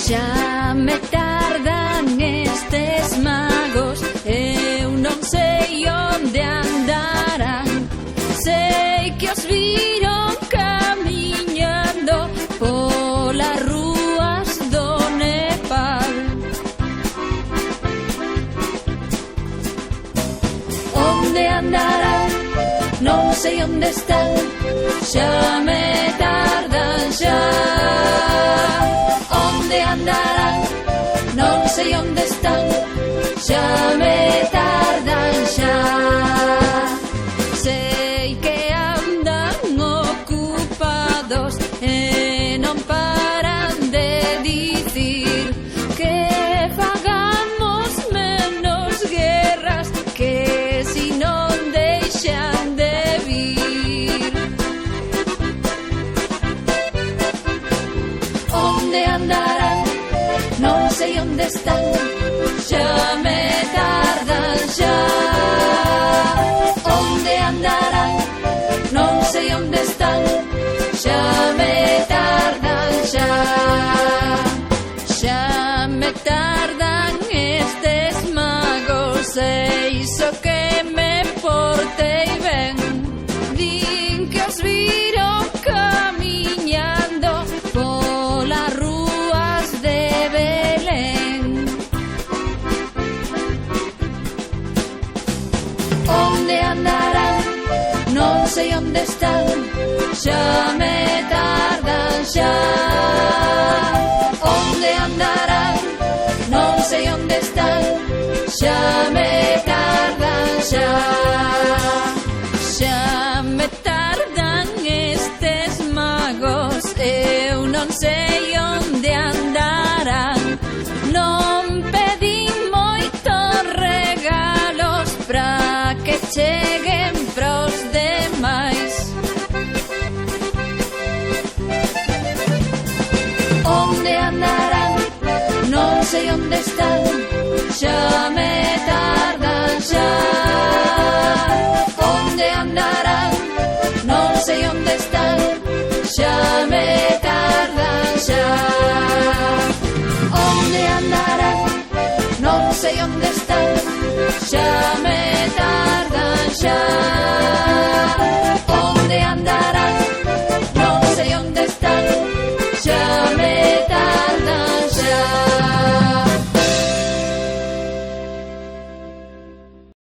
Xa me tardan estes magos, eu non sei onde andarán. Sei que os viron camiñando polas rúas do Nepal. Onde andarán? Non sei onde están, xa me tardan xa. Onde andarán? Non sei onde están, xa me tardan xa. Sei que andan ocupados e non paran de dicir que fagamos menos guerras, que si non deixan de vir. Onde andarán? Non sei onde están, xa me tardan xa. Onde andarán? Non sei onde están, xa me tardan xa. Xa me tardan estes magos, e iso que me portei ben. Din que os viron camiñando polas rúas de Belén. Onde andarán? Non sei onde están, xa me tardan xa. Onde andarán? Non sei onde están, xa me tardan xa. Xa me tardan estes magos, eu non sei onde andarán. Non pedín moitos regalos pra que cheguen pros demais. Onde andarán? Non sei onde están, xa me tardan xa. Onde andarán? Non sei onde están, xa me tardan xa. Onde andarán? Non sei onde están, xa me